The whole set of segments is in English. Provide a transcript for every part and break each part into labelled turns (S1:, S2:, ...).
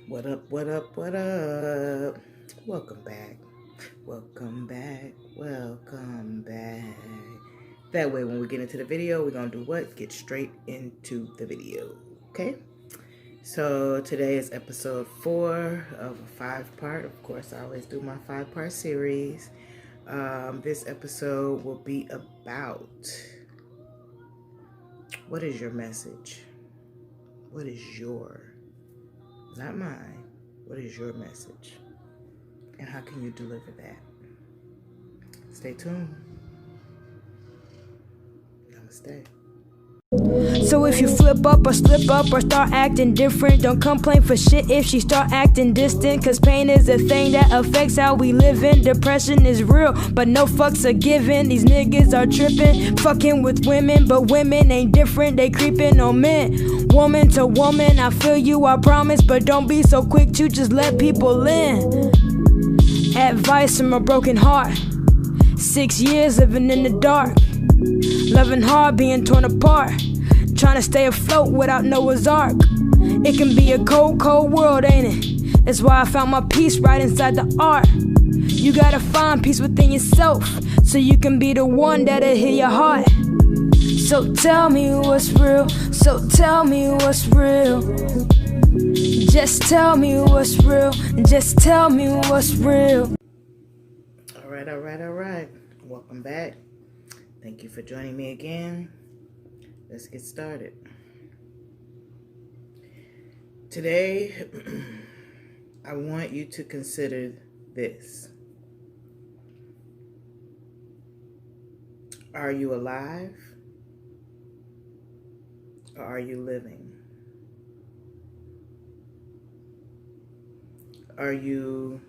S1: What up, what up, what up? Welcome back. Welcome back. That way when we get into the video, we're going to do what? Get straight into the video, okay? So today is episode 4 of a 5-part. Of course, I always do my 5-part series. This episode will be about what is your message? What is your, not mine, what is your message? And how can you deliver that? Stay tuned. Namaste.
S2: So if you flip up or slip up or start acting different, don't complain for shit if she start acting distant. Cause pain is a thing that affects how we living. Depression is real, but no fucks are given. These niggas are tripping, fucking with women, but women ain't different, they creeping on men. Woman to woman, I feel you, I promise, but don't be so quick to just let people in. Advice from a broken heart. 6 years living in the dark, loving hard, being torn apart, trying to stay afloat without Noah's Ark. It can be a cold, cold world, ain't it? That's why I found my peace right inside the art. You gotta find peace within yourself, so you can be the one that'll heal your heart. So tell me what's real, so tell me what's real. Just tell me what's real, just tell me what's real.
S1: All right. Welcome back. Thank you for joining me again. Let's get started. Today, I want you to consider this. Are you alive? Or are you living? Are you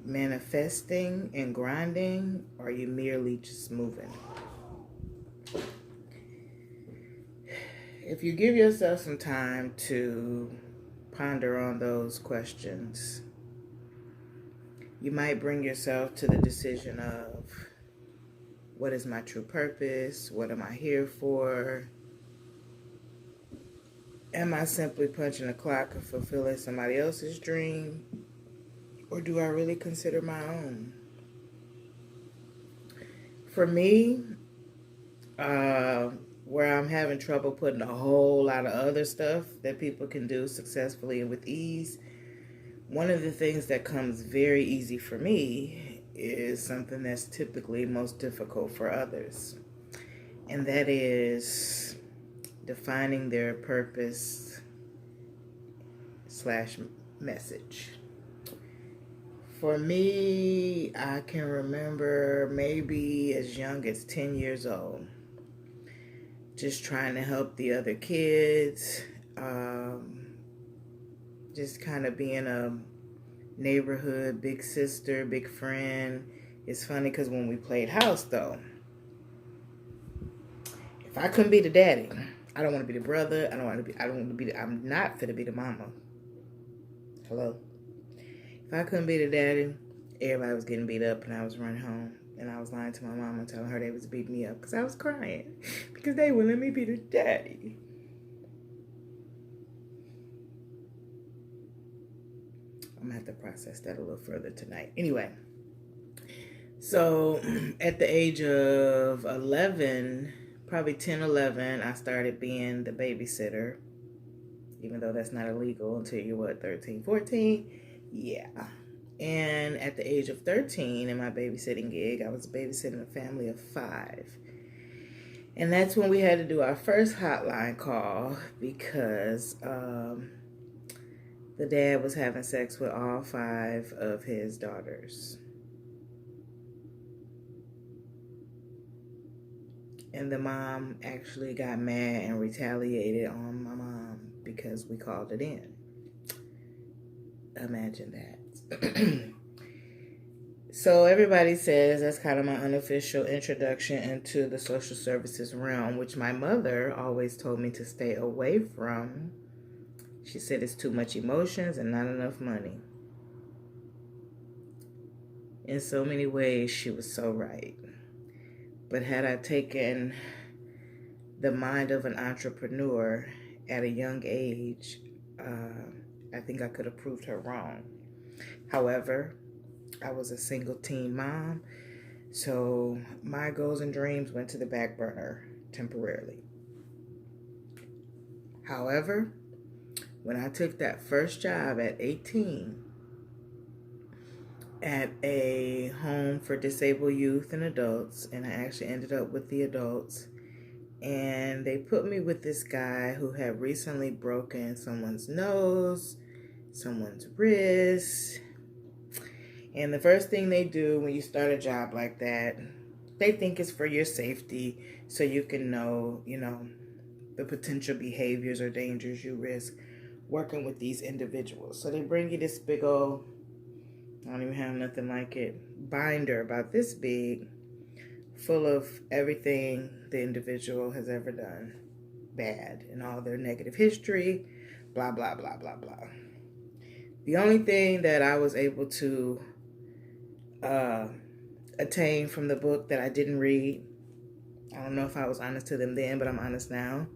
S1: manifesting and grinding, or are you merely just moving? If you give yourself some time to ponder on those questions, you might bring yourself to the decision of, what is my true purpose? What am I here for? Am I simply punching a clock and fulfilling somebody else's dream? Or do I really consider my own? For me, where I'm having trouble putting a whole lot of other stuff that people can do successfully and with ease, one of the things that comes very easy for me is something that's typically most difficult for others. And that is defining their purpose / message. For me, I can remember maybe as young as 10 years old, just trying to help the other kids, just kind of being a neighborhood big sister, big friend. It's funny because when we played house, though, if I couldn't be the daddy, I don't want to be the brother. I'm not fit to be the mama. Hello. If I couldn't be the daddy, everybody was getting beat up and I was running home. And I was lying to my mama and telling her they was beating me up because I was crying. Because they wouldn't let me be the daddy. I'm going to have to process that a little further tonight. Anyway. So at the age of 11, probably 10, 11, I started being the babysitter. Even though that's not illegal until you're, 13, 14? Yeah. And at the age of 13, in my babysitting gig, I was babysitting a family of 5. And that's when we had to do our first hotline call because the dad was having sex with all 5 of his daughters. And the mom actually got mad and retaliated on my mom because we called it in. Imagine that. So everybody says that's kind of my unofficial introduction into the social services realm, which my mother always told me to stay away from. She said it's too much emotions and not enough money. In so many ways, she was so right. But had I taken the mind of an entrepreneur at a young age, I think I could have proved her wrong. However, I was a single teen mom, so my goals and dreams went to the back burner temporarily. However, when I took that first job at 18 at a home for disabled youth and adults, and I actually ended up with the adults, and they put me with this guy who had recently broken someone's nose, someone's wrist. And the first thing they do when you start a job like that, they think it's for your safety, so you can know, the potential behaviors or dangers you risk working with these individuals. So they bring you this big old, I don't even have nothing like it, binder about this big, full of everything the individual has ever done bad and all their negative history, blah, blah, blah, blah, blah. The only thing that I was able to attain from the book that I didn't read, I don't know if I was honest to them then, but I'm honest now,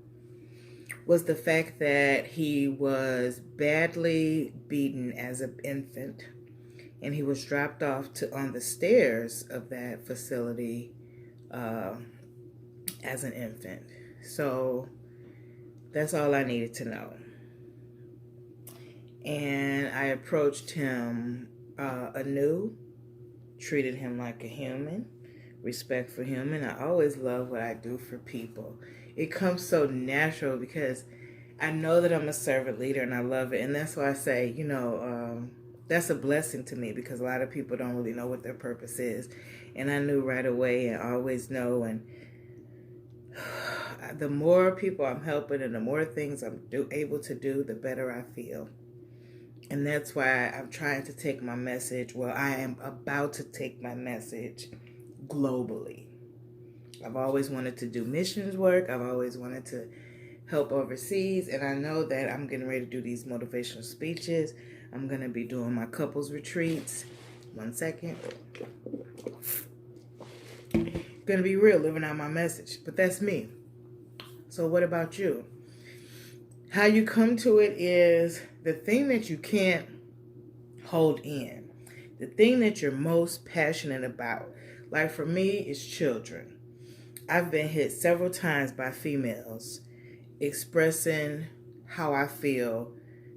S1: was the fact that he was badly beaten as an infant, and he was dropped off on the stairs of that facility as an infant. So that's all I needed to know. And I approached him anew, treated him like a human, respect for him, and I always love what I do for people. It comes so natural because I know that I'm a servant leader and I love it, and that's why I say, that's a blessing to me, because a lot of people don't really know what their purpose is, and I knew right away and always know. And the more people I'm helping and the more things I'm able to do, the better I feel. And that's why I'm trying to take my message, I am about to take my message globally. I've always wanted to do missions work. I've always wanted to help overseas. And I know that I'm getting ready to do these motivational speeches. I'm going to be doing my couples retreats. 1 second. Going to be real, living out my message. But that's me. So what about you? How you come to it is the thing that you can't hold in. The thing that you're most passionate about. Like for me, it's children. I've been hit several times by females expressing how I feel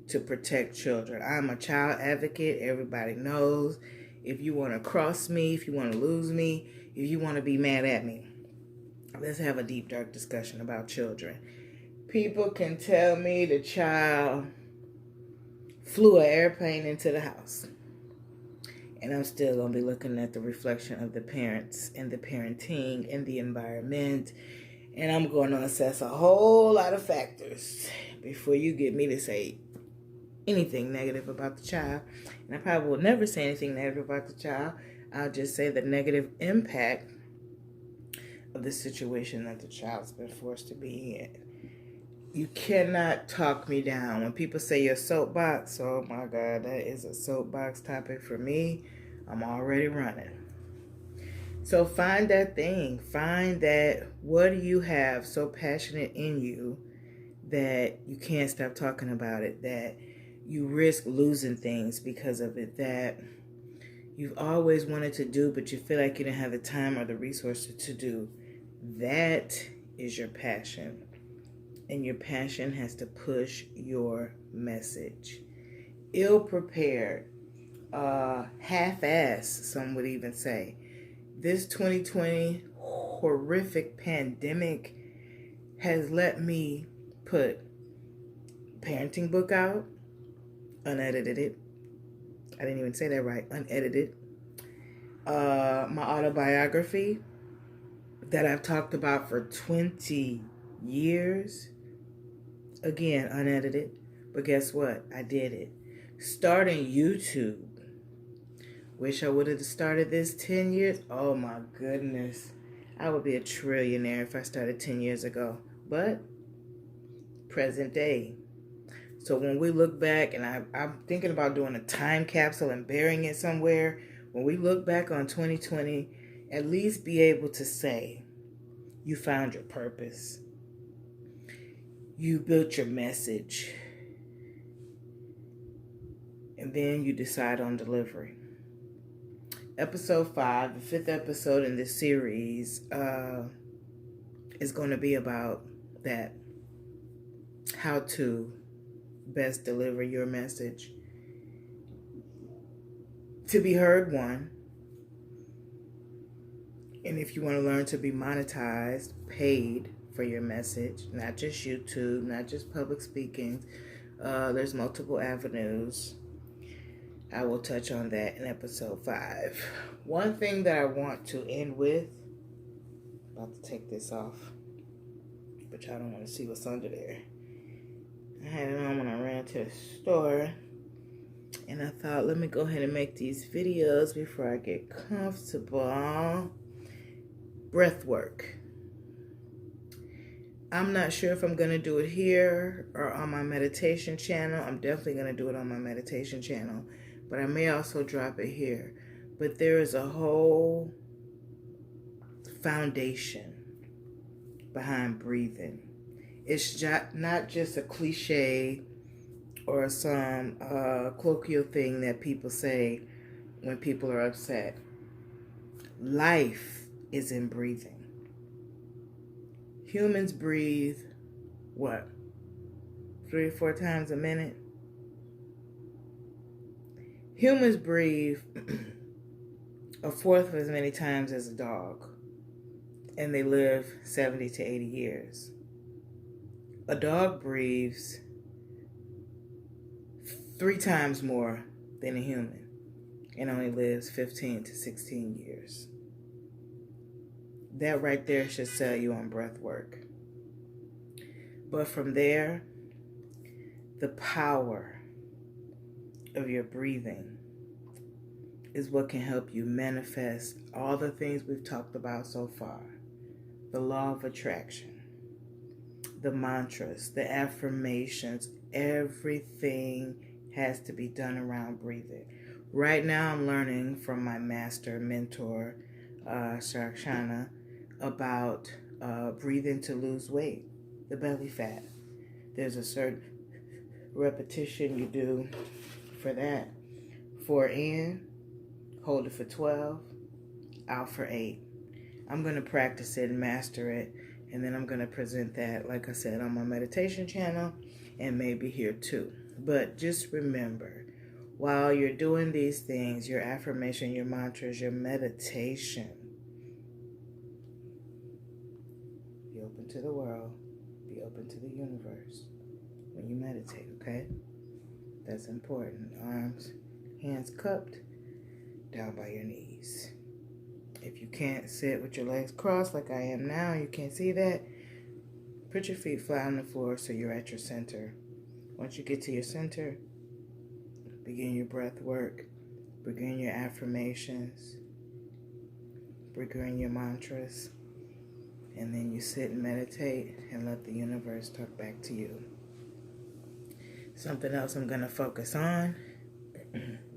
S1: to protect children. I'm a child advocate. Everybody knows. If you want to cross me, if you want to lose me, if you want to be mad at me, let's have a deep, dark discussion about children. People can tell me the child flew an airplane into the house, and I'm still going to be looking at the reflection of the parents and the parenting and the environment, and I'm going to assess a whole lot of factors before you get me to say anything negative about the child. And I probably will never say anything negative about the child. I'll just say the negative impact of the situation that the child's been forced to be in. You cannot talk me down. When people say your soapbox, oh my God, that is a soapbox topic for me. I'm already running. So find that thing. Find that, what do you have so passionate in you that you can't stop talking about it, that you risk losing things because of it, that you've always wanted to do, but you feel like you don't have the time or the resources to do. That is your passion. And your passion has to push your message. Ill-prepared, half-assed, some would even say. This 2020 horrific pandemic has let me put parenting book out, unedited. I didn't even say that right, unedited. My autobiography that I've talked about for 20 years, again, unedited. But guess what? I did it. Starting YouTube. Wish I would have started this 10 years. Oh my goodness. I would be a trillionaire if I started 10 years ago. But present day. So when we look back, and I'm thinking about doing a time capsule and burying it somewhere. When we look back on 2020, at least be able to say, you found your purpose. You built your message. and then you decide on delivery. Episode 5, the 5th episode in this series, is going to be about that. How to best deliver your message to be heard, one. And if you want to learn to be monetized, paid for your message, not just YouTube, not just public speaking, there's multiple avenues. I will touch on that in episode 5. One thing that I want to end with, about to take this off, but y'all don't want to see what's under there. I had it on when I ran to the store, and I thought, let me go ahead and make these videos before I get comfortable. Breath work. I'm not sure if I'm going to do it here or on my meditation channel. I'm definitely going to do it on my meditation channel, but I may also drop it here. But there is a whole foundation behind breathing. It's not just a cliche or some colloquial thing that people say when people are upset. Life is in breathing. Humans breathe, what, 3 or 4 times a minute? Humans breathe a fourth of as many times as a dog, and they live 70 to 80 years. A dog breathes 3 times more than a human and only lives 15 to 16 years. That right there should sell you on breath work. But from there, the power of your breathing is what can help you manifest all the things we've talked about so far. The law of attraction, the mantras, the affirmations, everything has to be done around breathing. Right now I'm learning from my master mentor, Shakshana, about breathing to lose weight, the belly fat. There's a certain repetition you do for that. 4 in, hold it for 12, out for 8. I'm going to practice it and master it, and then I'm going to present that, like I said, on my meditation channel and maybe here too. But just remember, while you're doing these things, your affirmation, your mantras, your meditation, be open to the world, be open to the universe when you meditate, okay? That's important. Arms, hands cupped, down by your knees. If you can't sit with your legs crossed like I am now, you can't see that, put your feet flat on the floor so you're at your center. Once you get to your center, begin your breath work, begin your affirmations, begin your mantras, and then you sit and meditate and let the universe talk back to you. Something else I'm going to focus on,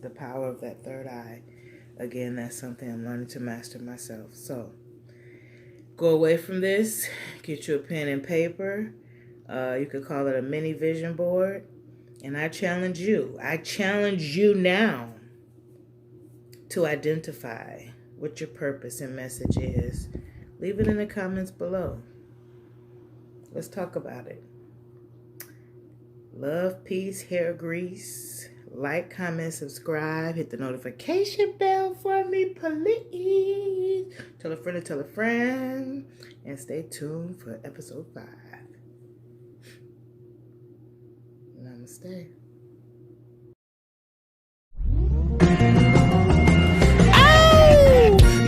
S1: the power of that third eye. Again, that's something I'm learning to master myself. So, go away from this, get you a pen and paper. You could call it a mini vision board. And I challenge you now to identify what your purpose and message is. Leave it in the comments below. Let's talk about it. Love, peace, hair grease. Like, comment, subscribe. Hit the notification bell for me, please. Tell a friend to tell a friend. And stay tuned for episode 5. Namaste.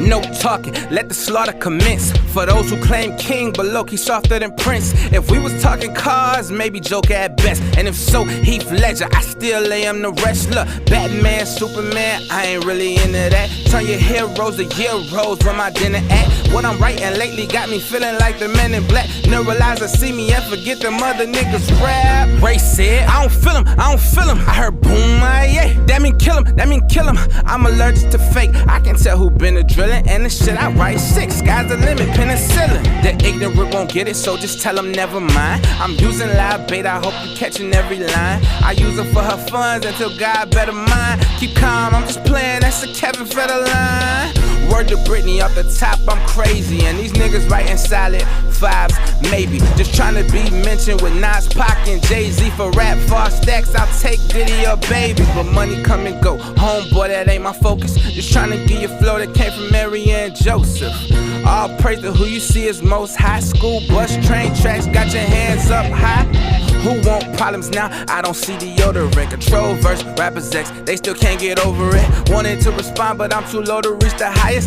S3: No talking, let the slaughter commence. For those who claim king, but low-key softer than Prince. If we was talking cars, maybe Joker at best. And if so, Heath Ledger, I still am the wrestler. Batman, Superman, I ain't really into that. Turn your heroes to heroes when my dinner at. What I'm writing lately got me feeling like the men in black. Neuralizer see me and forget them other niggas rap. Ray said, I don't feel him. I heard boom, yeah. That mean kill kill him, that mean kill him. I'm allergic to fake. I can tell who been a drillin', and the shit I write sick. Sky's the limit, penicillin. The ignorant won't get it, so just tell them never mind. I'm using live bait, I hope you catching every line. I use her for her funds until God better mine. Keep calm, I'm just playing, that's the Kevin Federline. Word to Britney, off the top, I'm crazy. And these niggas writing solid fives, maybe. Just trying to be mentioned with Nas, Pac, and Jay-Z. For rap, far stacks, I'll take Diddy or baby. But money come and go, homeboy, that ain't my focus. Just trying to get your flow that came from Mary and Joseph. All praise to who you see as most high. School, bus, train tracks, got your hands up high. Who want problems now? I don't see deodorant. Control verse, rappers X, they still can't get over it. Wanted to respond, but I'm too low to reach the highest.